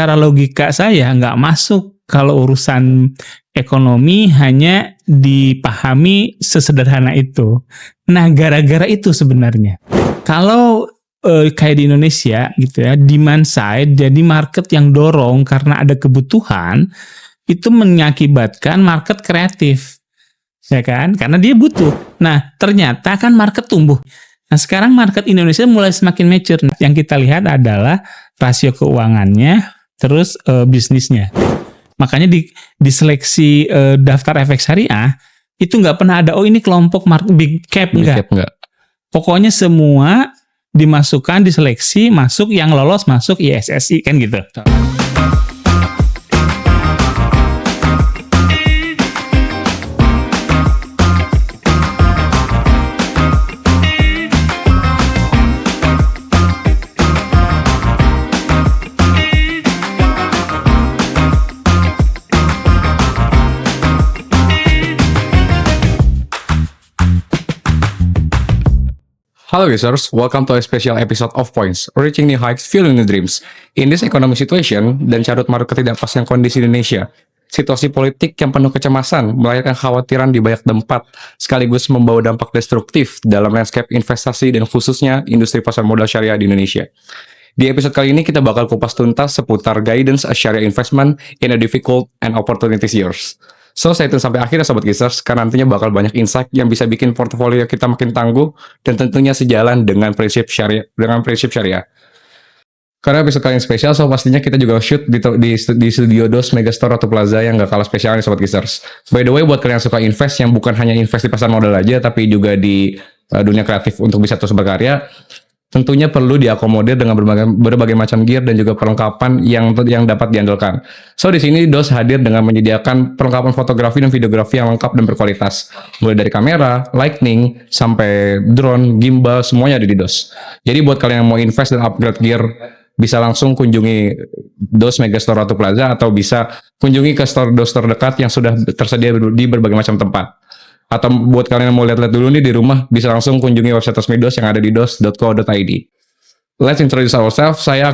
secara logika saya nggak masuk kalau urusan ekonomi hanya dipahami sesederhana itu. Nah, gara-gara itu sebenarnya. Kalau kayak di Indonesia gitu ya, demand side, jadi market yang dorong karena ada kebutuhan, itu mengakibatkan market kreatif. Ya kan? Karena dia butuh. Nah, ternyata kan market tumbuh. Nah, sekarang market Indonesia mulai semakin mature. Yang kita lihat adalah rasio keuangannya, terus bisnisnya. Makanya di seleksi daftar efek syariah, itu nggak pernah ada, oh ini kelompok big cap, enggak. Pokoknya semua dimasukkan, diseleksi, masuk, yang lolos masuk ISSI, kan gitu. Hello users, welcome to a special episode of Points, Reaching New Heights, Fueling New Dreams. In this economic situation, dan carut marut ketidakpastian kondisi Indonesia, situasi politik yang penuh kecemasan, melahirkan kekhawatiran di banyak tempat, sekaligus membawa dampak destruktif dalam landscape investasi dan khususnya industri pasar modal syariah di Indonesia. Di episode kali ini kita bakal kupas tuntas seputar guidance syariah investment in a difficult and opportunities years. So, stay tune sampai akhir ya Sobat Gizers, karena nantinya bakal banyak insight yang bisa bikin portofolio kita makin tangguh dan tentunya sejalan dengan prinsip syariah. Karena episode kali ini spesial, so pastinya kita juga shoot di studio DOS Megastore Ratu Plaza yang gak kalah spesial nih Sobat Gizers. By the way, buat kalian yang suka invest yang bukan hanya invest di pasar modal aja, tapi juga di dunia kreatif untuk bisa terus berkarya, tentunya perlu diakomodir dengan berbagai macam gear dan juga perlengkapan yang dapat diandalkan. So di sini DOS hadir dengan menyediakan perlengkapan fotografi dan videografi yang lengkap dan berkualitas. Mulai dari kamera, lighting, sampai drone, gimbal, semuanya ada di DOS. Jadi buat kalian yang mau invest dan upgrade gear, bisa langsung kunjungi DOS Megastore Ratu Plaza atau bisa kunjungi ke store DOS terdekat yang sudah tersedia di berbagai macam tempat. Atau buat kalian yang mau lihat-lihat dulu nih di rumah, bisa langsung kunjungi website resmi DOS yang ada di dos.co.id. Let's introduce ourselves. Saya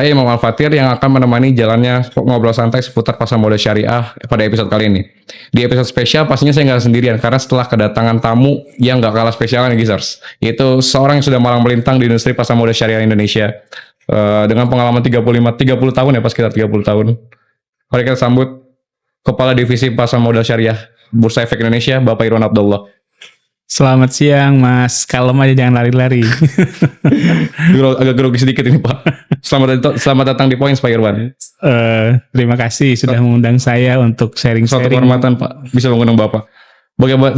Imam Al-Fatir yang akan menemani jalannya ngobrol santai seputar pasar modal syariah pada episode kali ini. Di episode spesial pastinya saya nggak sendirian karena setelah kedatangan tamu yang nggak kalah spesial nih Gizers, yaitu seorang yang sudah malang melintang di industri pasar modal syariah Indonesia dengan pengalaman 30 tahun ya, pas kita 30 tahun. Mari kita sambut Kepala Divisi Pasar Modal Syariah Bursa Efek Indonesia, Bapak Irwan Abdullah. Selamat siang Mas, kalem aja jangan lari-lari. Agak grogi sedikit ini Pak. Selamat datang di Points Pak Irwan. Terima kasih sudah mengundang saya untuk sharing-sharing. Suatu kehormatan Pak, bisa mengundang Bapak.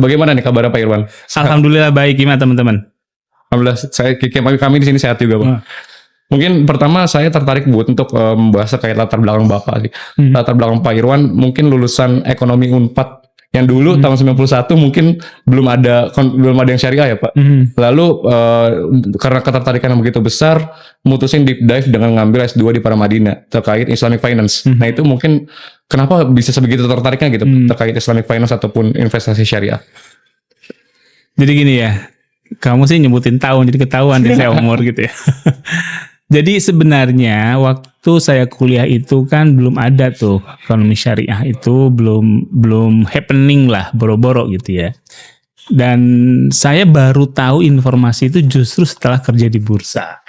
Bagaimana nih kabar Pak Irwan? Alhamdulillah baik, gimana teman-teman? Alhamdulillah, kami di sini sehat juga Pak. Mungkin pertama saya tertarik untuk membahas terkait latar belakang Bapak sih. Latar belakang Pak Irwan mungkin lulusan ekonomi Unpad yang dulu tahun 91 mungkin belum ada yang syariah ya Pak. Lalu karena ketertarikan yang begitu besar, mutusin deep dive dengan ngambil S2 di Paramadina terkait Islamic Finance. Nah itu mungkin kenapa bisa sebegitu tertariknya gitu terkait Islamic Finance ataupun investasi syariah. Jadi gini ya, kamu sih nyebutin tahun jadi ketahuan deh saya umur gitu ya. Jadi sebenarnya waktu saya kuliah itu kan belum ada tuh ekonomi syariah itu belum happening lah, boro-boro gitu ya. Dan saya baru tahu informasi itu justru setelah kerja di bursa.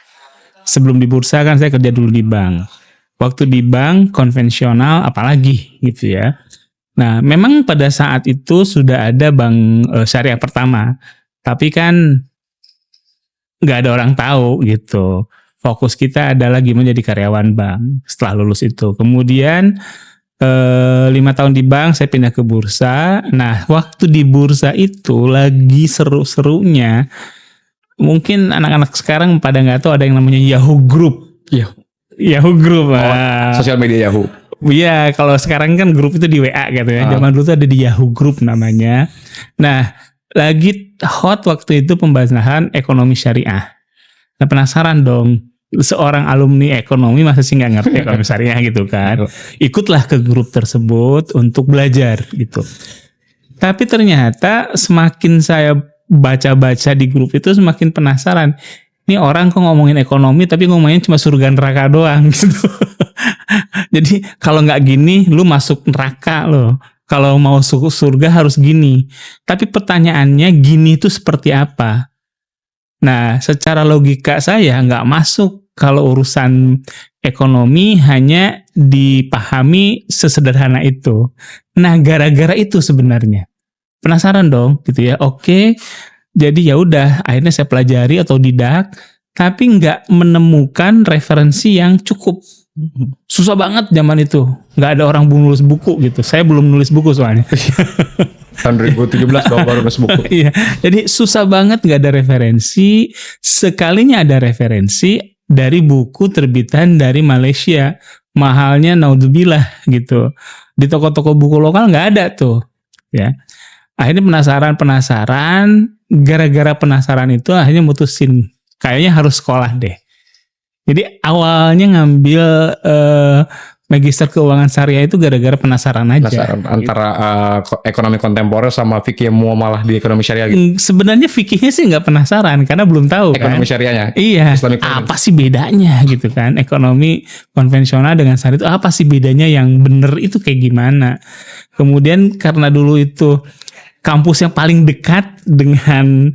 Sebelum di bursa kan saya kerja dulu di bank. Waktu di bank konvensional apalagi gitu ya. Nah memang pada saat itu sudah ada bank syariah pertama. Tapi kan nggak ada orang tahu gitu. Fokus kita adalah gimana jadi karyawan bank setelah lulus itu. Kemudian 5 tahun di bank saya pindah ke bursa. Nah waktu di bursa itu lagi seru-serunya. Mungkin anak-anak sekarang pada nggak tahu ada yang namanya Yahoo Group. Yahoo Group. Sosial media Yahoo. Iya, kalau sekarang kan grup itu di WA gitu ya. Zaman dulu tuh ada di Yahoo Group namanya. Nah lagi hot waktu itu pembahasan ekonomi syariah. Nah penasaran dong. Seorang alumni ekonomi masa sih nggak ngerti ekonomi syariah gitu kan. Ikutlah ke grup tersebut untuk belajar gitu. Tapi ternyata semakin saya baca-baca di grup itu semakin penasaran. Ini orang kok ngomongin ekonomi tapi ngomongin cuma surga neraka doang gitu. Jadi kalau nggak gini, lu masuk neraka loh. Kalau mau surga harus gini. Tapi pertanyaannya gini itu seperti apa? Nah, secara logika saya nggak masuk kalau urusan ekonomi hanya dipahami sesederhana itu. Nah, gara-gara itu sebenarnya penasaran dong, gitu ya. Oke, jadi ya udah, akhirnya saya pelajari otodidak, tapi nggak menemukan referensi yang cukup. Susah banget zaman itu, nggak ada orang nulis buku gitu. Saya belum nulis buku soalnya. Tahun 2017 baru nulis buku. Iya, jadi susah banget nggak ada referensi. Sekalinya ada referensi dari buku terbitan dari Malaysia, mahalnya naudzubillah gitu. Di toko-toko buku lokal nggak ada tuh, ya. Akhirnya penasaran, gara-gara penasaran itu akhirnya mutusin kayaknya harus sekolah deh. Jadi awalnya ngambil Magister Keuangan Syariah itu gara-gara penasaran aja. Penasaran antara ekonomi kontemporer sama fikih muamalah di ekonomi syariah gitu. Sebenarnya fikihnya sih nggak penasaran karena belum tahu Ekonomi kan. syariahnya. Iya, Islamic apa sih bedanya gitu kan? Ekonomi konvensional dengan syariah itu apa sih bedanya, yang bener itu kayak gimana? Kemudian karena dulu itu kampus yang paling dekat dengan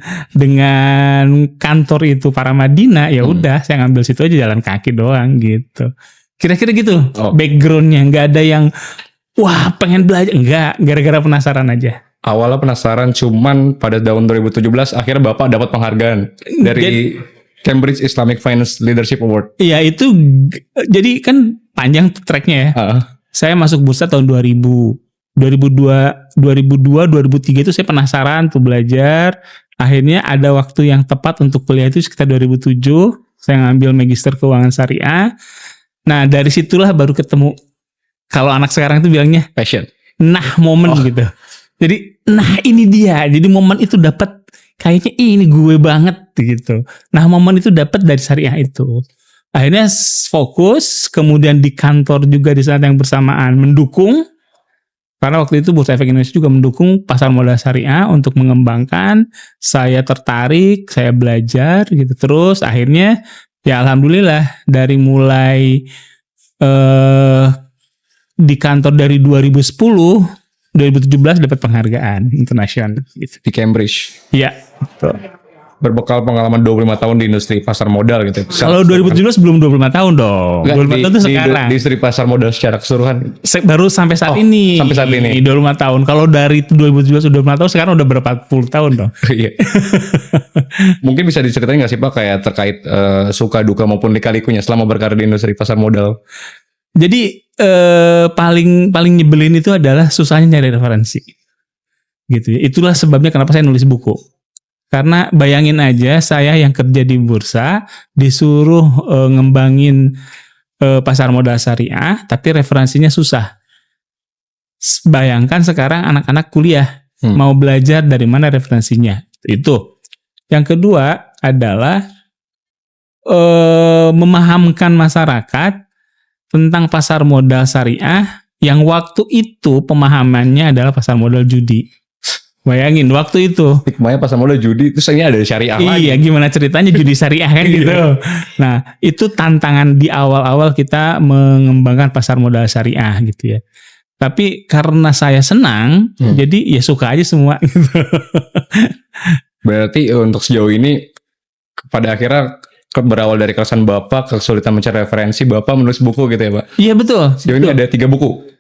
kantor itu Paramadina, ya udah saya ngambil situ aja, jalan kaki doang gitu. Kira-kira gitu backgroundnya, nggak ada yang wah pengen belajar, enggak, gara-gara penasaran aja. Awalnya penasaran, cuman pada tahun 2017 akhirnya Bapak dapat penghargaan dari Cambridge Islamic Finance Leadership Award. Iya, itu jadi kan panjang tracknya ya. Saya masuk bursa tahun 2002, 2003 itu saya penasaran tuh belajar. Akhirnya ada waktu yang tepat untuk kuliah itu sekitar 2007. Saya ngambil Magister Keuangan Syariah. Nah, dari situlah baru ketemu, kalau anak sekarang itu bilangnya Passion. Nah, momen gitu. Jadi, nah ini dia. Jadi momen itu dapat, kayaknya ini gue banget gitu. Nah, momen itu dapat dari syariah itu. Akhirnya fokus, kemudian di kantor juga di saat yang bersamaan mendukung. Karena waktu itu Bursa Efek Indonesia juga mendukung pasar modal syariah untuk mengembangkan. Saya tertarik, saya belajar gitu terus. Akhirnya ya alhamdulillah dari mulai di kantor dari 2010, 2017 dapat penghargaan internasional gitu. Di Cambridge. Iya, betul. Berbekal pengalaman 25 tahun di industri pasar modal gitu. Kalau 2017 belum 25 tahun dong. 25 tahun itu sekarang. Di industri pasar modal secara keseluruhan. Baru sampai saat ini. Sampai saat ini. 25 tahun. Kalau dari 2017 udah 25 tahun, sekarang udah berapa puluh tahun dong. Iya. Mungkin bisa diceritain nggak sih Pak kayak terkait suka duka maupun lika-likunya selama berkarir di industri pasar modal? Jadi paling nyebelin itu adalah susahnya nyari referensi. Gitu ya. Itulah sebabnya kenapa saya nulis buku. Karena bayangin aja saya yang kerja di bursa disuruh ngembangin pasar modal syariah, tapi referensinya susah. Bayangkan sekarang anak-anak kuliah mau belajar dari mana referensinya. Itu. Yang kedua adalah memahamkan masyarakat tentang pasar modal syariah yang waktu itu pemahamannya adalah pasar modal judi. Bayangin waktu itu. Hikmahnya pasar modal judi, terus ini ada syariah lagi. Iya, gimana ceritanya judi syariah kan gitu. Nah, itu tantangan di awal-awal kita mengembangkan pasar modal syariah gitu ya. Tapi karena saya senang, jadi ya suka aja semua gitu. Berarti untuk sejauh ini pada akhirnya berawal dari keresahan Bapak, kesulitan mencari referensi, Bapak menulis buku gitu ya Pak? Iya betul. Sejauh ini ada 3 buku?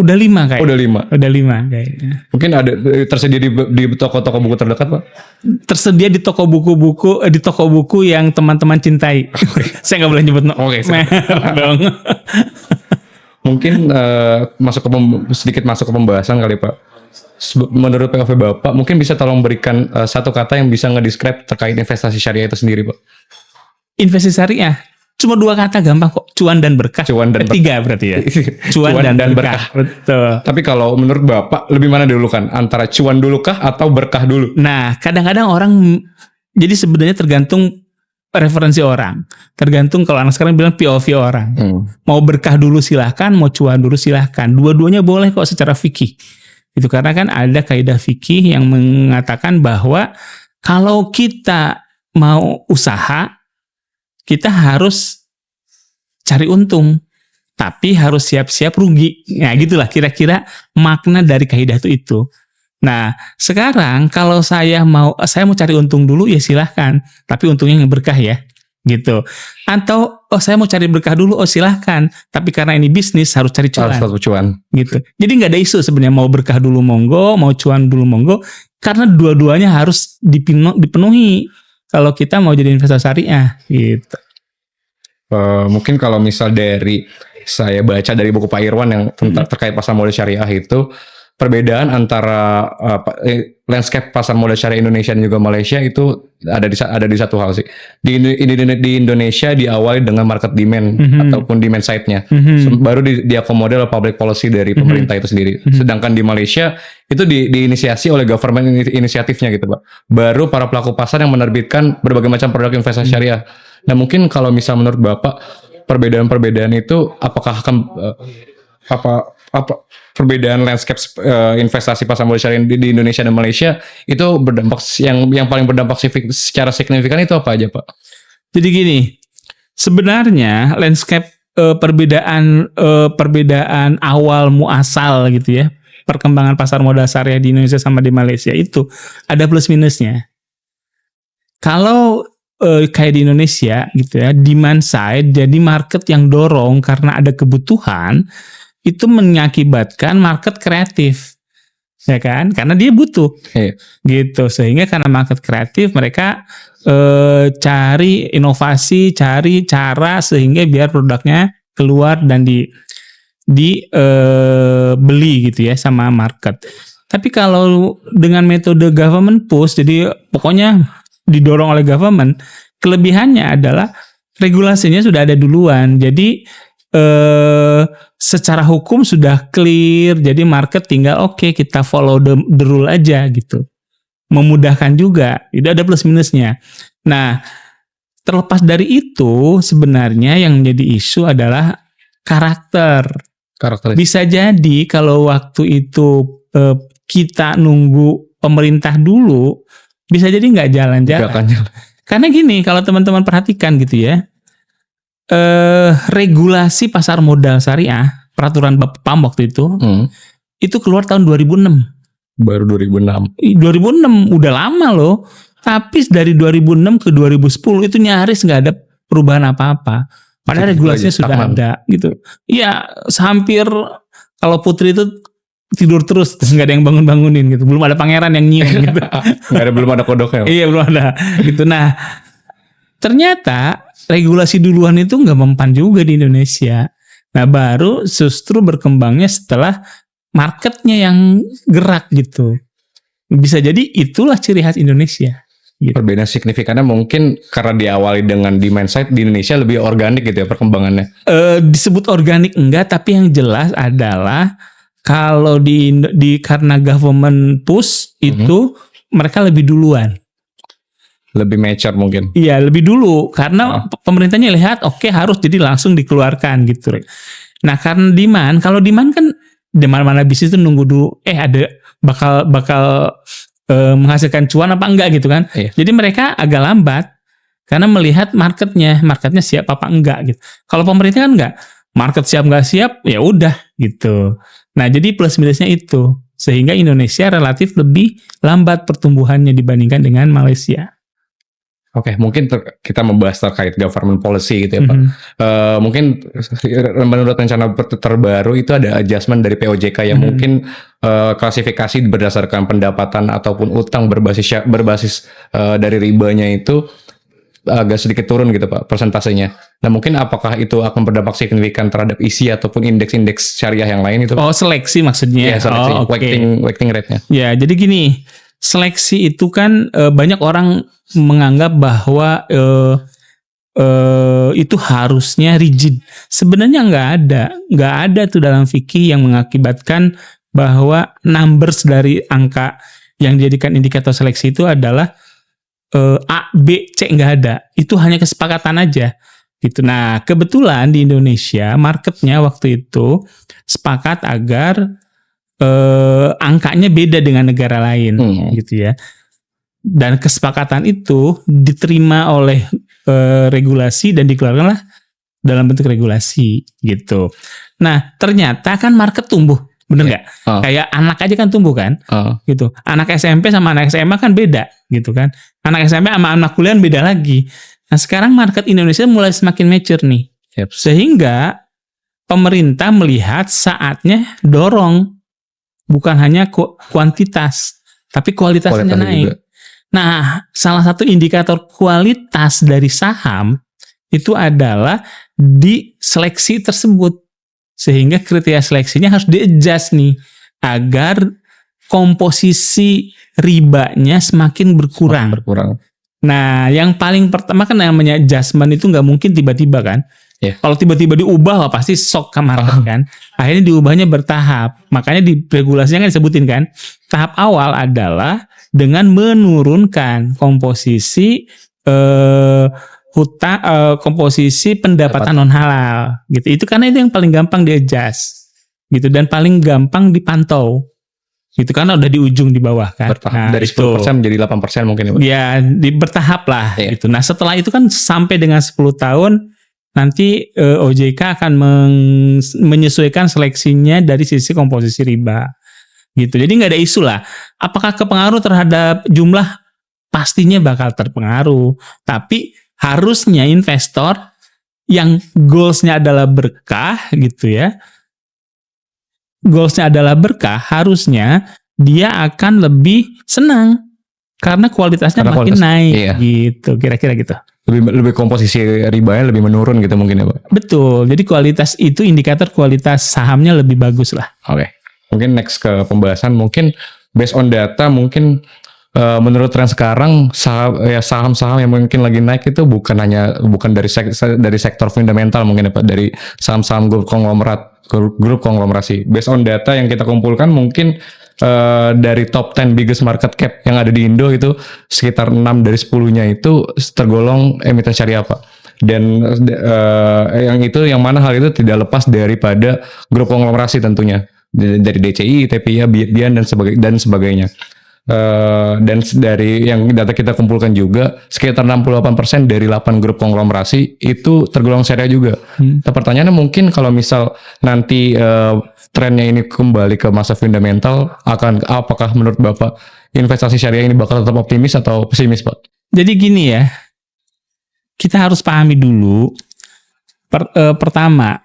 Udah 5 kayaknya. Udah 5 kayaknya. Mungkin ada tersedia di toko-toko buku terdekat Pak? Tersedia di toko buku-buku, di toko buku yang teman-teman cintai. Saya nggak boleh nyebut dong. Mungkin sedikit masuk ke pembahasan kali Pak. Menurut POV Bapak, mungkin bisa tolong berikan satu kata yang bisa nge-describe terkait investasi syariah itu sendiri Pak? Investasi syariah cuma 2 kata gampang kok, cuan dan berkah. Cuan dan 3 berarti ya. Cuan dan berkah. Betul. Tapi kalau menurut Bapak lebih mana dulu kan? Antara cuan dulu kah atau berkah dulu? Nah, kadang-kadang orang, jadi sebenarnya tergantung referensi orang. Tergantung kalau anak sekarang bilang POV orang. Mau berkah dulu silahkan, mau cuan dulu silahkan. Dua-duanya boleh kok secara fikih. Itu karena kan ada kaidah fikih yang mengatakan bahwa kalau kita mau usaha, kita harus cari untung. tapi harus siap-siap rugi. Nah, gitulah kira-kira makna dari kaidah itu. Nah, sekarang kalau saya mau cari untung dulu ya silahkan, tapi untungnya yang berkah ya, gitu. Atau saya mau cari berkah dulu, silahkan, tapi karena ini bisnis harus cari cuan. Harus cuan. Gitu. Jadi nggak ada isu sebenarnya mau berkah dulu monggo, mau cuan dulu monggo, karena dua-duanya harus dipenuhi kalau kita mau jadi investor syariah, gitu. Mungkin kalau misal dari saya baca dari buku Pak Irwan yang terkait pasar modal syariah itu, perbedaan antara landscape pasar modal syariah Indonesia dan juga Malaysia itu ada di satu hal sih. Di Indonesia diawali dengan market demand ataupun demand side-nya. Baru diakomodir oleh public policy dari pemerintah itu sendiri. Sedangkan di Malaysia itu diinisiasi oleh government inisiatifnya gitu, Pak. Baru para pelaku pasar yang menerbitkan berbagai macam produk investasi syariah. Nah, mungkin kalau misal menurut Bapak perbedaan-perbedaan itu apakah akan perbedaan landscape investasi pasar modal syariah di Indonesia dan Malaysia itu berdampak yang paling berdampak secara signifikan itu apa aja, Pak? Jadi gini, sebenarnya landscape perbedaan awal muasal gitu ya, perkembangan pasar modal syariah di Indonesia sama di Malaysia itu ada plus minusnya. Kalau kayak di Indonesia gitu ya, demand side, jadi market yang dorong karena ada kebutuhan, itu mengakibatkan market kreatif, ya kan? Karena dia butuh, gitu. Sehingga karena market kreatif, mereka cari inovasi, cari cara sehingga biar produknya keluar dan dibeli gitu ya sama market. Tapi kalau dengan metode government push, jadi pokoknya didorong oleh government, kelebihannya adalah regulasinya sudah ada duluan. Jadi secara hukum sudah clear, jadi market tinggal kita follow the rule aja gitu. Memudahkan juga, itu ada plus minusnya. Nah, terlepas dari itu sebenarnya yang menjadi isu adalah karakter. Bisa jadi kalau waktu itu kita nunggu pemerintah dulu, bisa jadi nggak jalan-jalan. Karena gini, kalau teman-teman perhatikan gitu ya, regulasi pasar modal syariah, peraturan PAM waktu itu keluar tahun 2006. Baru 2006. 2006 udah lama loh. Tapi dari 2006 ke 2010 itu nyaris nggak ada perubahan apa-apa. Padahal regulasinya sudah ada gitu. Iya, hampir kalau Putri itu tidur terus, nggak ada yang bangun-bangunin gitu. Belum ada pangeran yang nyium gitu. Belum ada kodoknya. Iya, belum ada gitu. Nah, ternyata regulasi duluan itu nggak mempan juga di Indonesia. Nah, baru justru berkembangnya setelah marketnya yang gerak gitu. Bisa jadi itulah ciri khas Indonesia. Gitu. Perbedaan signifikannya mungkin karena diawali dengan demand side, di Indonesia lebih organik gitu ya perkembangannya. Disebut organik enggak, tapi yang jelas adalah kalau karena government push itu mereka lebih duluan. Lebih mature mungkin. Iya, lebih dulu karena pemerintahnya lihat harus jadi langsung dikeluarkan gitu. Nah, karena demand, kalau demand kan di mana-mana bisnis itu nunggu dulu ada bakal menghasilkan cuan apa enggak gitu kan. Iya. Jadi mereka agak lambat karena melihat marketnya siap apa enggak gitu. Kalau pemerintah kan enggak, market siap enggak siap ya udah gitu. Nah, jadi plus minusnya itu sehingga Indonesia relatif lebih lambat pertumbuhannya dibandingkan dengan Malaysia. Oke, mungkin kita membahas terkait government policy gitu ya, Pak. Mungkin menurut rencana terbaru itu ada adjustment dari POJK yang mungkin klasifikasi berdasarkan pendapatan ataupun utang berbasis dari ribanya itu agak sedikit turun gitu, Pak, persentasenya. Nah, mungkin apakah itu akan berdampak signifikan terhadap isi ataupun indeks-indeks syariah yang lain itu? Seleksi maksudnya. Iya, seleksi. Weighting rate-nya. Ya, jadi gini, seleksi itu kan banyak orang menganggap bahwa itu harusnya rigid. Sebenarnya nggak ada tuh dalam fikih yang mengakibatkan bahwa numbers dari angka yang dijadikan indikator seleksi itu adalah A, B, C, nggak ada. Itu hanya kesepakatan aja. Gitu. Nah, kebetulan di Indonesia marketnya waktu itu sepakat agar angkanya beda dengan negara lain, gitu ya. Dan kesepakatan itu diterima oleh regulasi dan dikeluarkanlah dalam bentuk regulasi gitu. Nah, ternyata kan market tumbuh, bener nggak? Kayak anak aja kan tumbuh kan, gitu. Anak SMP sama anak SMA kan beda, gitu kan. Anak SMP sama anak kuliah beda lagi. Nah, sekarang market Indonesia mulai semakin mature nih, sehingga pemerintah melihat saatnya dorong bukan hanya kuantitas, tapi kualitasnya naik. Juga. Nah, salah satu indikator kualitas dari saham itu adalah di seleksi tersebut. Sehingga kriteria seleksinya harus di-adjust nih, agar komposisi ribanya semakin berkurang. Nah, yang paling pertama kan namanya adjustment itu nggak mungkin tiba-tiba kan. Kalau tiba-tiba diubah pasti shock ke market kan. Akhirnya diubahnya bertahap. Makanya di regulasinya kan disebutin kan. Tahap awal adalah dengan menurunkan komposisi komposisi pendapatan non halal gitu. Itu karena itu yang paling gampang di-adjust gitu dan paling gampang dipantau. Gitu karena udah di ujung di bawah kan. Nah, dari 10% menjadi 8% mungkin ya. Ya, bertahap lah gitu. Nah, setelah itu kan sampai dengan 10 tahun nanti OJK akan menyesuaikan seleksinya dari sisi komposisi riba. Gitu. Jadi nggak ada isu lah. Apakah kepengaruh terhadap jumlah? Pastinya bakal terpengaruh. Tapi harusnya investor yang goals-nya adalah berkah gitu ya. Goals-nya adalah berkah, harusnya dia akan lebih senang karena kualitasnya makin naik gitu. Kira-kira gitu. Lebih komposisi ribanya lebih menurun gitu mungkin ya Pak? Betul, jadi kualitas itu indikator kualitas sahamnya lebih bagus lah. Oke. Mungkin next ke pembahasan, mungkin based on data mungkin menurut tren sekarang saham-saham yang mungkin lagi naik itu bukan dari sektor fundamental mungkin ya Pak, dari saham-saham grup konglomerasi. Based on data yang kita kumpulkan mungkin dari top 10 biggest market cap yang ada di Indo itu sekitar 6 dari 10-nya itu tergolong emiten syariah Pak. Dan yang mana hal itu tidak lepas daripada grup konglomerasi tentunya. Dari DCI, TPIA, Bian dan sebagainya. Dan dari yang data kita kumpulkan juga sekitar 68% dari 8 grup konglomerasi itu tergolong syariah juga. Nah, pertanyaannya mungkin kalau misal nanti trennya ini kembali ke masa fundamental, apakah menurut Bapak investasi syariah ini bakal tetap optimis atau pesimis Pak? Jadi gini ya, kita harus pahami dulu pertama,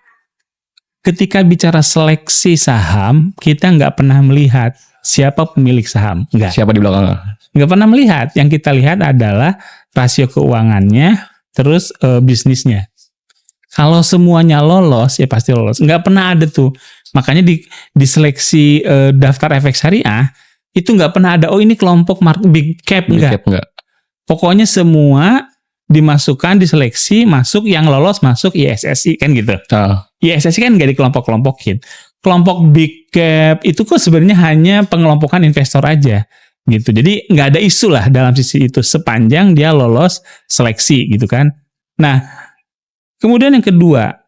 ketika bicara seleksi saham, kita nggak pernah melihat siapa pemilik saham. Enggak. Siapa di belakangnya? Nggak pernah melihat. Yang kita lihat adalah rasio keuangannya, terus bisnisnya. Kalau semuanya lolos, ya pasti lolos. Nggak pernah ada tuh. Makanya di seleksi daftar efek syariah, itu nggak pernah ada, oh ini kelompok big cap, enggak. Pokoknya semua dimasukkan, diseleksi, masuk, yang lolos masuk ISSI, kan gitu. ISSI kan nggak dikelompok-kelompokin. Kelompok big cap itu kok sebenarnya hanya pengelompokan investor aja gitu. Jadi nggak ada isu lah dalam sisi itu sepanjang dia lolos seleksi gitu kan. Nah, kemudian yang kedua,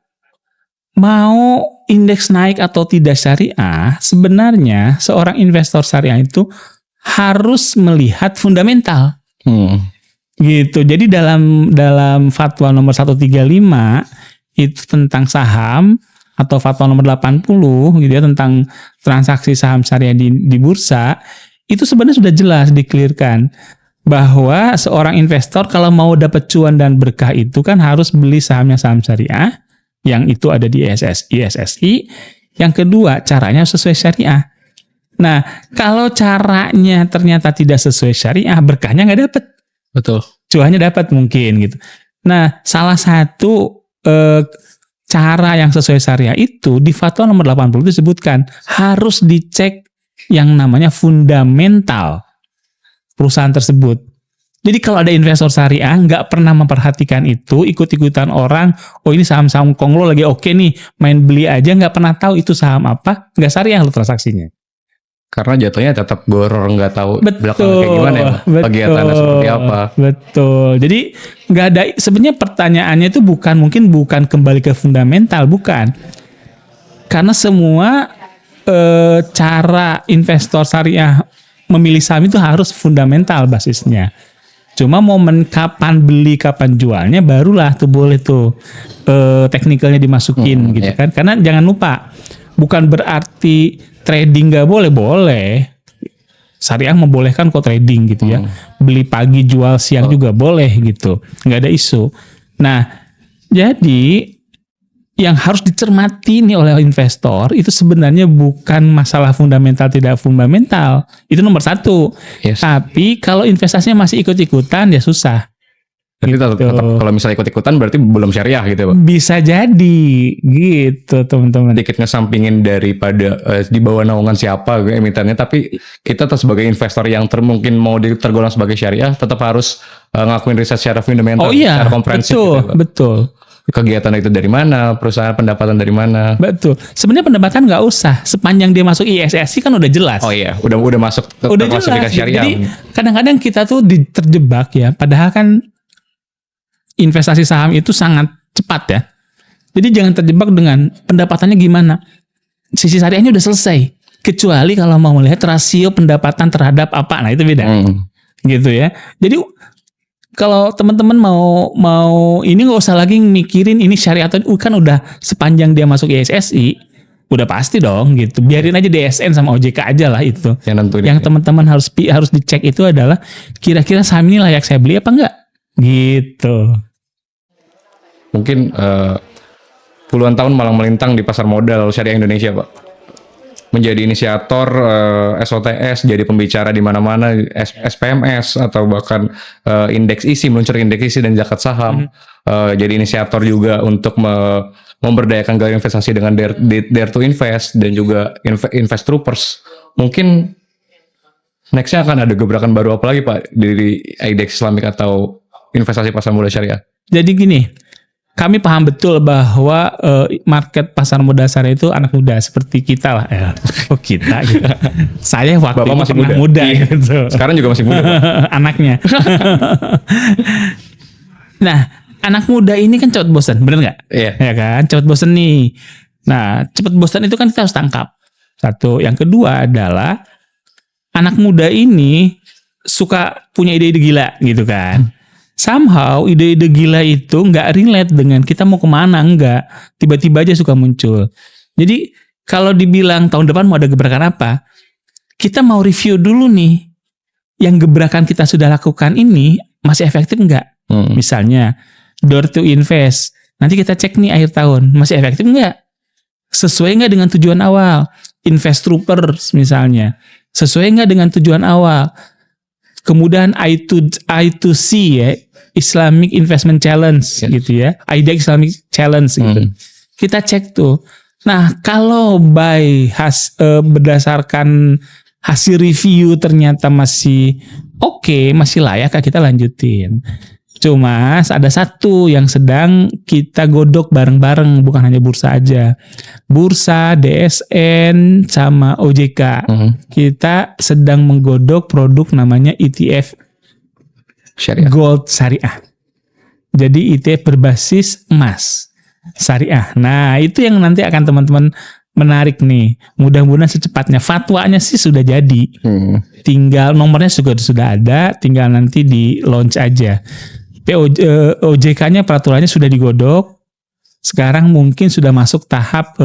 mau indeks naik atau tidak syariah, sebenarnya seorang investor syariah itu harus melihat fundamental. Gitu. Jadi dalam fatwa nomor 135 itu tentang saham, atau fatwa nomor 80 gitu ya tentang transaksi saham syariah di bursa, itu sebenarnya sudah jelas diklirkan bahwa seorang investor kalau mau dapat cuan dan berkah itu kan harus beli sahamnya saham syariah yang itu ada di ISSI. Yang kedua, caranya sesuai syariah. Nah, kalau caranya ternyata tidak sesuai syariah, berkahnya nggak dapat. Betul. Cuannya dapat mungkin gitu. Nah, salah satu cara yang sesuai syariah itu di fatwa nomor 80 disebutkan harus dicek yang namanya fundamental perusahaan tersebut. Jadi kalau ada investor syariah nggak pernah memperhatikan itu, ikut-ikutan orang, oh ini saham-saham konglo lagi oke nih, main beli aja, nggak pernah tahu itu saham apa, nggak syariah loh transaksinya. Karena jatuhnya tetap boror, nggak tahu belakangnya kayak gimana ya, kegiatannya seperti apa. Betul. Jadi nggak ada, sebenarnya pertanyaannya itu bukan kembali ke fundamental, bukan. Karena semua cara investor syariah memilih saham itu harus fundamental basisnya. Cuma momen kapan beli, kapan jualnya barulah tuh boleh tuh teknikalnya dimasukin gitu kan. Karena jangan lupa, bukan berarti trading nggak boleh. Syariah membolehkan kok trading gitu ya. Beli pagi jual siang juga boleh gitu. Nggak ada isu. Nah, jadi yang harus dicermati nih oleh investor itu sebenarnya bukan masalah fundamental tidak fundamental. Itu nomor satu. Yes. Tapi kalau investasinya masih ikut-ikutan ya susah. Jadi tetap kalau misalnya ikut-ikutan berarti belum syariah gitu Pak. Bisa jadi gitu teman-teman. Sedikit ngesampingin daripada di bawah naungan siapa emitennya, tapi kita tetap sebagai investor yang mungkin mau tergolong sebagai syariah tetap harus ngakuin riset secara fundamental, secara komprehensif. Betul, gitu, Pak. betul. Kegiatan itu dari mana, perusahaan pendapatan dari mana. Betul. Sebenarnya pendapatan nggak usah, sepanjang dia masuk ISSI kan udah jelas. Oh iya, udah masuk Udah klasifikasi jelas. syariah. Jadi kadang-kadang kita tuh terjebak ya, padahal kan investasi saham itu sangat cepat ya. Jadi jangan terjebak dengan pendapatannya gimana. Sisi syariahnya udah selesai. Kecuali kalau mau melihat rasio pendapatan terhadap apa, nah itu beda. Gitu ya. Jadi kalau teman-teman mau ini nggak usah lagi mikirin ini syariah atau kan udah sepanjang dia masuk ISSI udah pasti dong gitu. Biarin aja DSN sama OJK aja lah itu. Yang teman-teman harus dicek itu adalah kira-kira saham ini layak saya beli apa enggak gitu. Mungkin puluhan tahun malang melintang di pasar modal syariah Indonesia, Pak. Menjadi inisiator SOTS, jadi pembicara di mana-mana, SPMS atau bahkan indeks isi, meluncur indeks isi dan zakat saham. Jadi inisiator juga untuk memberdayakan gaya investasi dengan Dare to Invest dan juga Invest Troopers. Mungkin nextnya akan ada gebrakan baru apa lagi Pak di indeks Islamik atau investasi pasar modal syariah? Jadi gini, kami paham betul bahwa market pasar modal syariah itu anak muda seperti kita lah. Kita gitu. Saya waktu Bapak itu masih pernah muda gitu. Sekarang juga masih muda. Anaknya. Nah, anak muda ini kan cepat bosan, bener nggak? Iya. Ya kan, cepat bosan nih. Nah, cepat bosan itu kan kita harus tangkap. Satu, yang kedua adalah anak muda ini suka punya ide-ide gila gitu kan. Somehow ide-ide gila itu nggak relate dengan kita mau kemana, enggak. Tiba-tiba aja suka muncul. Jadi kalau dibilang tahun depan mau ada gebrakan apa, kita mau review dulu nih. Yang gebrakan kita sudah lakukan ini masih efektif enggak? Misalnya Dare to Invest. Nanti kita cek nih akhir tahun, masih efektif enggak? Sesuai enggak dengan tujuan awal? Invest Troopers misalnya. Sesuai enggak dengan tujuan awal? Kemudian I2C ya, Islamic Investment Challenge gitu ya, IDEX Islamic Challenge gitu. Kita cek tuh. Nah kalau berdasarkan hasil review ternyata masih oke, masih layak kita lanjutin. Cuma ada satu yang sedang kita godok bareng-bareng, bukan hanya bursa aja. Bursa, DSN, sama OJK. Kita sedang menggodok produk namanya ETF Syariah. Gold Syariah. Jadi ETF berbasis emas syariah. Nah itu yang nanti akan teman-teman menarik nih. Mudah-mudahan secepatnya. Fatwanya sih sudah jadi. Tinggal nomornya juga sudah ada. Tinggal nanti di launch aja. OJK-nya peraturannya sudah digodok. Sekarang mungkin sudah masuk tahap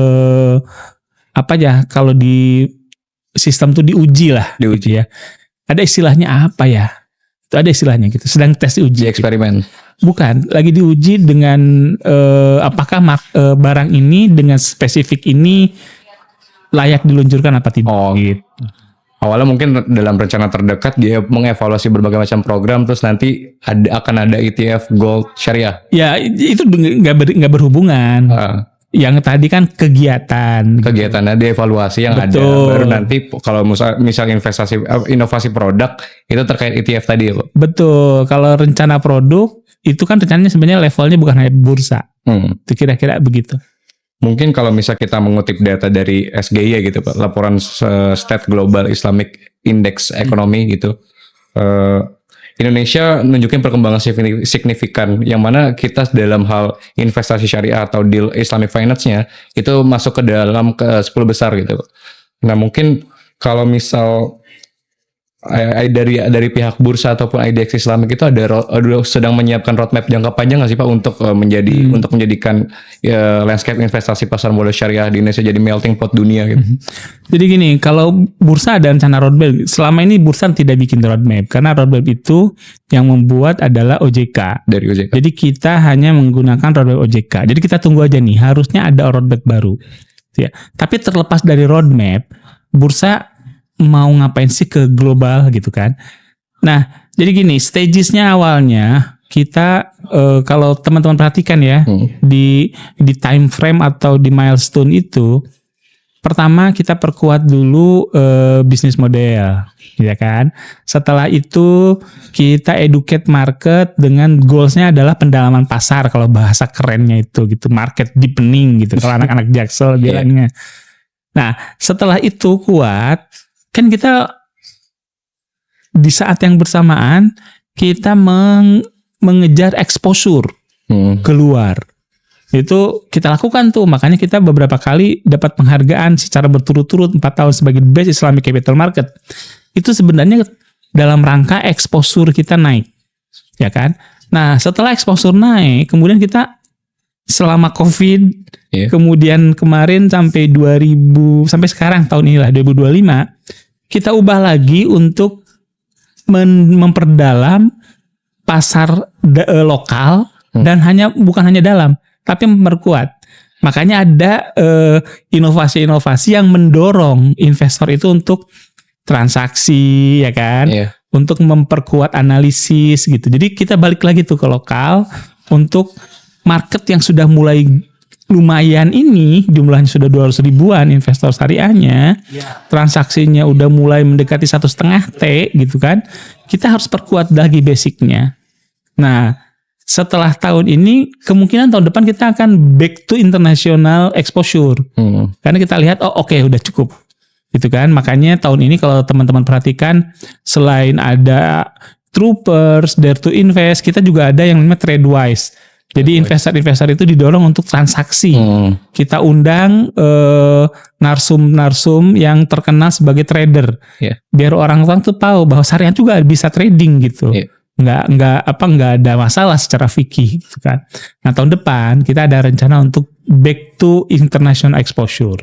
kalau di sistem tuh diuji lah. Diuji ya. Ada istilahnya apa ya? Itu ada istilahnya gitu. Sedang tes diuji. Eksperimen. Bukan, lagi diuji dengan apakah barang ini dengan spesifik ini layak diluncurkan apa tidak. Gitu. Awalnya mungkin dalam rencana terdekat dia mengevaluasi berbagai macam program, terus nanti akan ada ETF Gold Syariah. Ya itu nggak berhubungan. Yang tadi kan kegiatannya dievaluasi yang betul. Ada. Baru nanti kalau misal investasi inovasi produk itu terkait ETF tadi ya Pak. Betul. Kalau rencana produk itu kan rencananya sebenarnya levelnya bukan hanya bursa. Itu kira-kira begitu. Mungkin kalau misal kita mengutip data dari SGI gitu Pak, laporan State Global Islamic Index Economy gitu, Indonesia nunjukin perkembangan signifikan yang mana kita dalam hal investasi syariah atau deal Islamic Finance-nya itu masuk ke dalam ke 10 besar gitu. Nah mungkin kalau misal dari pihak bursa ataupun IDX Islamic itu ada sedang menyiapkan roadmap jangka panjang nggak sih Pak untuk menjadikan landscape investasi pasar modal syariah di Indonesia jadi melting pot dunia gitu. Jadi gini, kalau bursa ada rencana roadmap, selama ini bursa tidak bikin roadmap karena roadmap itu yang membuat adalah OJK. Dari OJK. Jadi kita hanya menggunakan roadmap OJK. Jadi kita tunggu aja nih, harusnya ada roadmap baru. Ya. Tapi terlepas dari roadmap, bursa mau ngapain sih ke global gitu kan? Nah, jadi gini, stagesnya awalnya kita kalau teman-teman perhatikan ya di time frame atau di milestone itu, pertama kita perkuat dulu bisnis model, ya kan? Setelah itu kita educate market dengan goalsnya adalah pendalaman pasar kalau bahasa kerennya itu gitu, market deepening gitu kalau anak-anak Jaksel bilangnya. Nah, setelah itu kuat, kan kita di saat yang bersamaan kita mengejar exposure keluar. Itu kita lakukan tuh, makanya kita beberapa kali dapat penghargaan secara berturut-turut 4 tahun sebagai Best Islamic Capital Market. Itu sebenarnya dalam rangka exposure kita naik, ya kan? Nah, setelah exposure naik, kemudian kita selama COVID, kemudian kemarin sampai 2000 sampai sekarang tahun inilah 2025, kita ubah lagi untuk memperdalam pasar lokal dan bukan hanya dalam, tapi memperkuat. Makanya ada inovasi-inovasi yang mendorong investor itu untuk transaksi, ya kan, untuk memperkuat analisis gitu. Jadi kita balik lagi tuh ke lokal untuk market yang sudah mulai lumayan ini, jumlahnya sudah 200 ribuan investor syariahnya, transaksinya udah mulai mendekati 1,5 T gitu kan, kita harus perkuat lagi basicnya. Nah, setelah tahun ini, kemungkinan tahun depan kita akan back to international exposure. Karena kita lihat, oke, udah cukup. Gitu kan, makanya tahun ini kalau teman-teman perhatikan, selain ada Troopers, Dare to Invest, kita juga ada yang namanya TradeWise. Jadi investor-investor itu didorong untuk transaksi. Kita undang narsum-narsum yang terkenal sebagai trader, biar orang-orang tuh tahu bahwa syariah juga bisa trading gitu. Nggak ada masalah secara fikih gitu kan. Nah, tahun depan kita ada rencana untuk back to international exposure.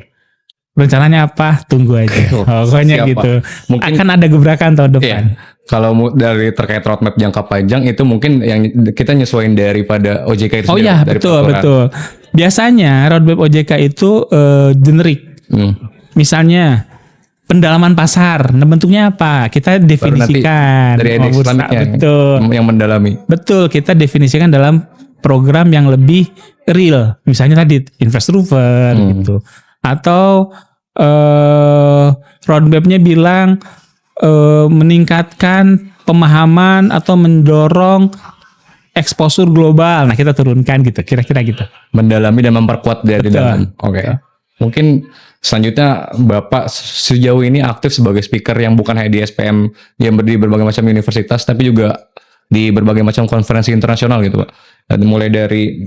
Rencananya apa? Tunggu aja. Pokoknya gitu. Mungkin akan ada gebrakan tahun depan. Kalau dari terkait roadmap jangka panjang itu mungkin yang kita nyesuaiin daripada OJK itu sendiri. Betul. Biasanya roadmap OJK itu generik. Misalnya pendalaman pasar, nah bentuknya apa? Kita definisikan. Dari IDX Islamicnya yang mendalami. Betul, kita definisikan dalam program yang lebih real. Misalnya tadi Invest Rover gitu. Atau roadmapnya bilang meningkatkan pemahaman atau mendorong exposure global. Nah, kita turunkan gitu, kira-kira gitu. Mendalami dan memperkuat dari dalam. Oke. Mungkin selanjutnya Bapak sejauh ini aktif sebagai speaker yang bukan hanya di SPM yang di berbagai macam universitas, tapi juga di berbagai macam konferensi internasional gitu Pak. Mulai dari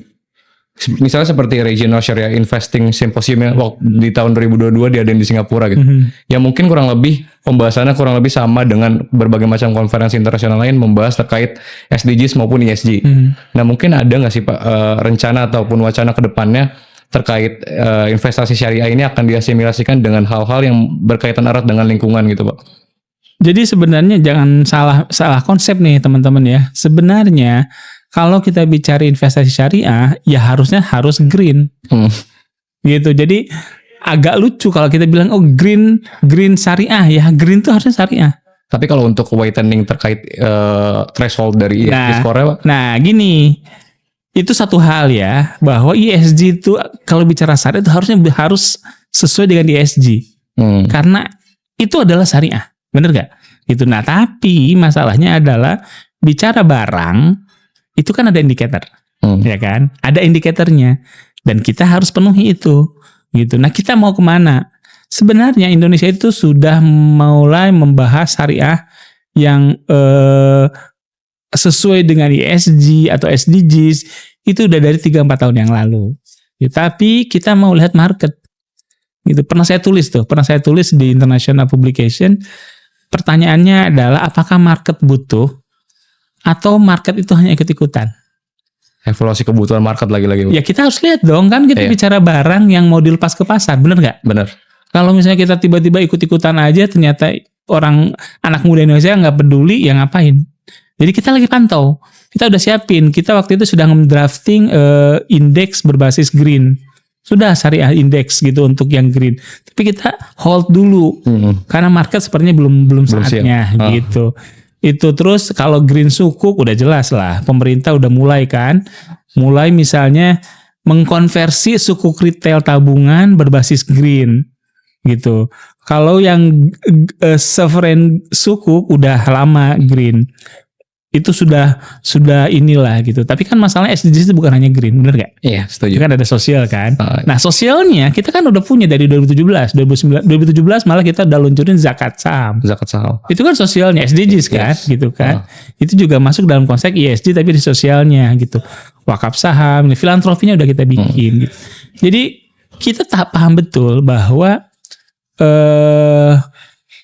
misalnya seperti Regional Sharia Investing Symposium di tahun 2022 diadain di Singapura gitu. Ya mungkin kurang lebih pembahasannya kurang lebih sama dengan berbagai macam konferensi internasional lain membahas terkait SDGs maupun ESG. Nah, mungkin ada nggak sih Pak rencana ataupun wacana ke depannya terkait investasi syariah ini akan diasimilasikan dengan hal-hal yang berkaitan erat dengan lingkungan gitu Pak? Jadi sebenarnya jangan salah konsep nih teman-teman ya. Sebenarnya kalau kita bicara investasi syariah, ya harus green. Gitu. Jadi agak lucu kalau kita bilang green syariah, ya green itu harusnya syariah. Tapi kalau untuk whitening terkait threshold dari ESG score-nya Pak? Nah, gini. Itu satu hal ya, bahwa ESG itu kalau bicara syariah itu harus sesuai dengan ESG. Karena itu adalah syariah. Bener gak? Gitu. Nah, tapi masalahnya adalah bicara barang itu kan ada indikator, ya kan? Ada indikatornya dan kita harus penuhi itu, gitu. Nah, kita mau kemana? Sebenarnya Indonesia itu sudah mulai membahas syariah yang sesuai dengan ESG atau SDGs itu udah dari 3-4 tahun yang lalu. Ya, tapi kita mau lihat market, gitu. Pernah saya tulis di International Publication. pertanyaannya adalah apakah market butuh atau market itu hanya ikut-ikutan? Evaluasi kebutuhan market lagi-lagi. Ya kita harus lihat dong, kan kita Iya. bicara barang yang mau dilepas ke pasar, bener nggak? Bener. Kalau misalnya kita tiba-tiba ikut-ikutan aja, ternyata anak muda Indonesia nggak peduli, ya ngapain? Jadi kita lagi pantau, kita udah siapin, kita waktu itu sudah nge-drafting indeks berbasis green. Sudah syariah indeks gitu untuk yang green. Tapi kita hold dulu, karena market sepertinya belum saatnya siap. gitu. Itu terus kalau green sukuk udah jelas lah, pemerintah udah mulai kan, mulai misalnya mengkonversi sukuk retail tabungan berbasis green gitu. Kalau yang sovereign sukuk udah lama green. Itu sudah inilah gitu. Tapi kan masalahnya SDGs itu bukan hanya green, bener gak? Iya, setuju. Kan ada sosial kan. Nah sosialnya kita kan udah punya dari 2017, 2017 malah kita udah luncurin zakat saham. Zakat saham. Itu kan sosialnya SDGs kan, gitu kan. Itu juga masuk dalam konsep ESG tapi di sosialnya gitu. Wakaf saham, filantropinya udah kita bikin gitu. Jadi kita tak paham betul bahwa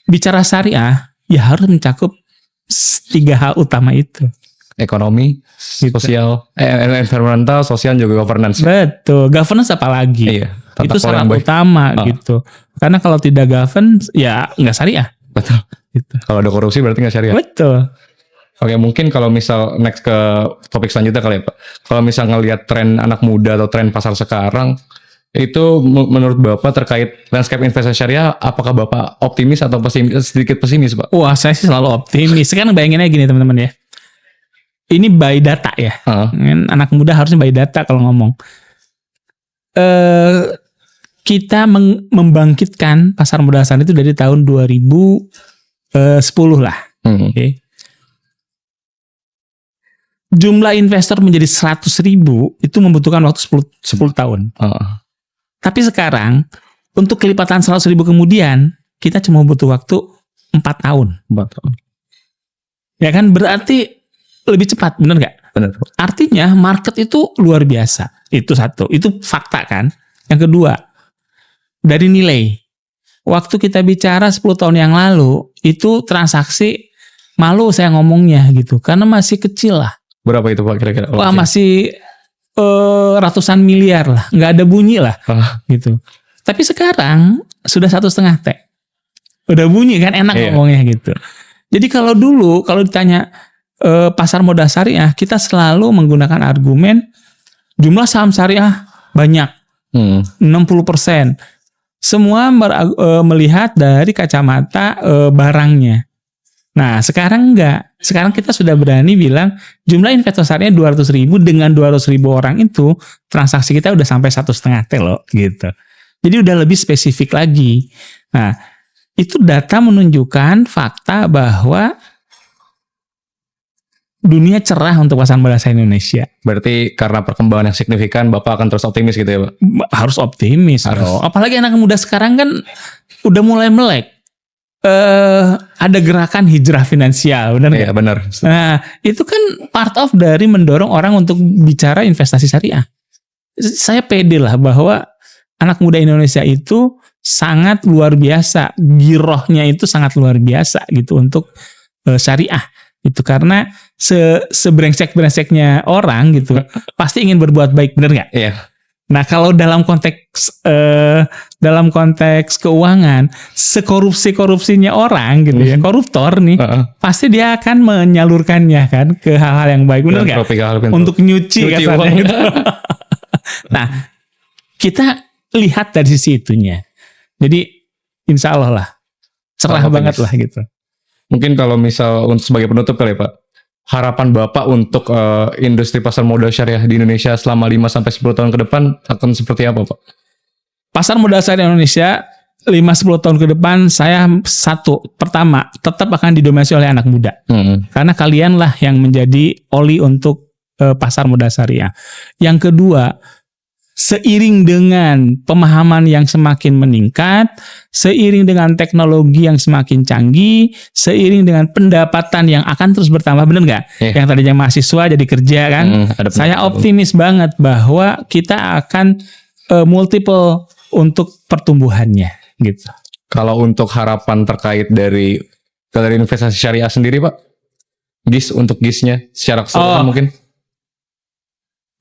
bicara syariah ya harus mencakup 3 hal utama itu. Ekonomi, sosial, environmental, sosial juga governance. Betul, governance apalagi. Iya. Itu syarat utama gitu. Karena kalau tidak governance ya nggak syariah. Betul. Gitu. Kalau ada korupsi berarti nggak syariah. Betul. Oke, mungkin kalau misal next ke topik selanjutnya kali ya Pak. Kalau misal ngelihat tren anak muda atau tren pasar sekarang, itu menurut Bapak terkait landscape investasi syariah, apakah Bapak optimis atau sedikit pesimis Pak? Wah, saya sih selalu optimis. Sekarang bayanginnya gini teman-teman ya. Ini by data ya. Anak muda harusnya by data kalau ngomong. Kita membangkitkan pasar modal asing itu dari tahun 2010 lah. Okay. Jumlah investor menjadi 100.000 itu membutuhkan waktu 10 tahun. Tapi sekarang untuk kelipatan 100.000 kemudian kita cuma butuh waktu 4 tahun. 4 tahun. Ya kan berarti lebih cepat, bener nggak? Benar. Artinya market itu luar biasa. Itu satu, itu fakta kan. Yang kedua, dari nilai. Waktu kita bicara 10 tahun yang lalu, itu transaksi malu saya ngomongnya gitu. Karena masih kecil lah. Berapa itu Pak kira-kira? Wah masih ratusan miliar lah. Nggak ada bunyi lah. Gitu. Tapi sekarang sudah 1,5 T. Udah bunyi kan, enak ngomongnya gitu. Jadi kalau dulu, kalau ditanya pasar modal syariah, kita selalu menggunakan argumen jumlah saham syariah banyak. 60%. Semua melihat dari kacamata barangnya. Nah sekarang enggak. Sekarang kita sudah berani bilang jumlah investor syariah 200.000, dengan 200.000 orang itu transaksi kita udah sampai 1,5 T loh gitu. Jadi udah lebih spesifik lagi. Nah itu data menunjukkan fakta bahwa dunia cerah untuk pasar modal syariah Indonesia. Berarti karena perkembangan yang signifikan, Bapak akan terus optimis gitu ya Pak? Harus optimis. Apalagi anak muda sekarang kan udah mulai melek. Ada gerakan hijrah finansial, benar nggak? Iya benar. Nah itu kan part of dari mendorong orang untuk bicara investasi syariah. Saya pede lah bahwa anak muda Indonesia itu sangat luar biasa, girohnya itu sangat luar biasa gitu untuk syariah. Itu karena sebrengsek-brengseknya orang gitu pasti ingin berbuat baik, benar nggak? Iya. Nah kalau dalam konteks keuangan, sekorupsi-korupsinya orang gitu ya, koruptor nih, pasti dia akan menyalurkannya kan ke hal-hal yang baik, benar nggak? Untuk nyuci kasarnya gitu. Nah kita lihat dari sisi itunya. Jadi insya Allah lah cerah banget lah gitu. Mungkin kalau misal untuk sebagai penutup kali ya Pak, harapan Bapak untuk industri pasar modal syariah di Indonesia selama 5-10 tahun ke depan akan seperti apa Pak? Pasar modal syariah Indonesia 5-10 tahun ke depan, saya pertama tetap akan didominasi oleh anak muda. Karena kalianlah yang menjadi oli untuk pasar modal syariah. Yang kedua, seiring dengan pemahaman yang semakin meningkat, seiring dengan teknologi yang semakin canggih, seiring dengan pendapatan yang akan terus bertambah, benar nggak? Yang tadinya mahasiswa jadi kerja kan? Saya optimis banget bahwa kita akan multiple untuk pertumbuhannya gitu. Kalau untuk harapan terkait dari galeri investasi syariah sendiri Pak? GIS untuk GIS-nya secara keseluruhan mungkin?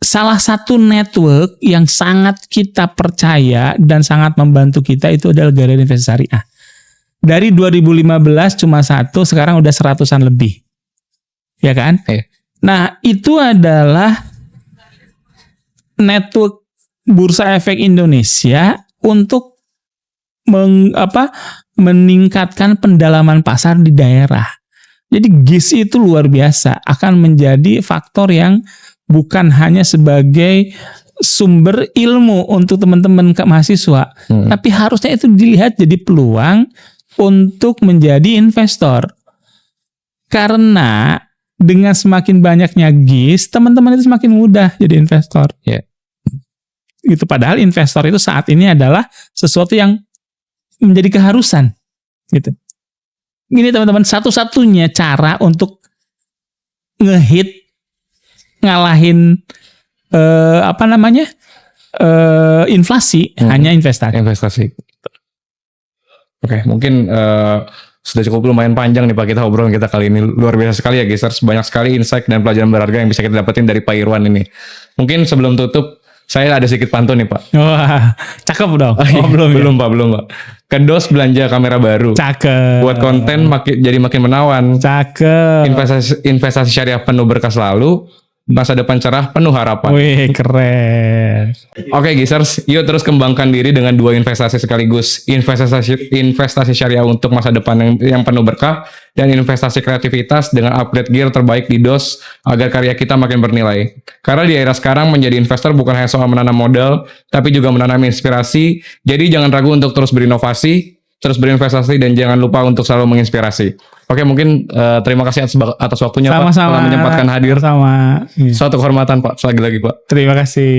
Salah satu network yang sangat kita percaya dan sangat membantu kita itu adalah galeri investasi syariah. Dari 2015 cuma satu, sekarang udah 100-an lebih. Ya kan? Iya. Nah, itu adalah network Bursa Efek Indonesia untuk meningkatkan pendalaman pasar di daerah. Jadi GIS itu luar biasa, akan menjadi faktor yang bukan hanya sebagai sumber ilmu untuk teman-teman mahasiswa, tapi harusnya itu dilihat jadi peluang untuk menjadi investor. Karena dengan semakin banyaknya GIS, teman-teman itu semakin mudah jadi investor. Yeah. Itu padahal investor itu saat ini adalah sesuatu yang menjadi keharusan. Gitu. Ini teman-teman, satu-satunya cara untuk ngalahin inflasi hanya investasi. Oke, mungkin sudah cukup lumayan panjang nih Pak kita obrolan kita kali ini. Luar biasa sekali ya Gisers, banyak sekali insight dan pelajaran berharga yang bisa kita dapetin dari Pak Irwan ini. Mungkin sebelum tutup saya ada sedikit pantun nih Pak. Wah, cakep dong. Belum Pak. Kedos belanja kamera baru. Cakep. Buat konten jadi makin menawan. Cakep. Investasi syariah penuh berkah selalu. Masa depan cerah penuh harapan. Wih, keren. Oke Gisers, yuk terus kembangkan diri dengan 2 investasi sekaligus. Investasi syariah untuk masa depan yang penuh berkah, dan investasi kreativitas dengan upgrade gear terbaik di DOS agar karya kita makin bernilai. Karena di era sekarang menjadi investor bukan hanya soal menanam modal, tapi juga menanam inspirasi. Jadi jangan ragu untuk terus berinovasi, terus berinvestasi, dan jangan lupa untuk selalu menginspirasi. Oke, mungkin terima kasih atas waktunya Pak telah menyempatkan hadir. Sama. Suatu kehormatan Pak, sekali lagi Pak. Terima kasih.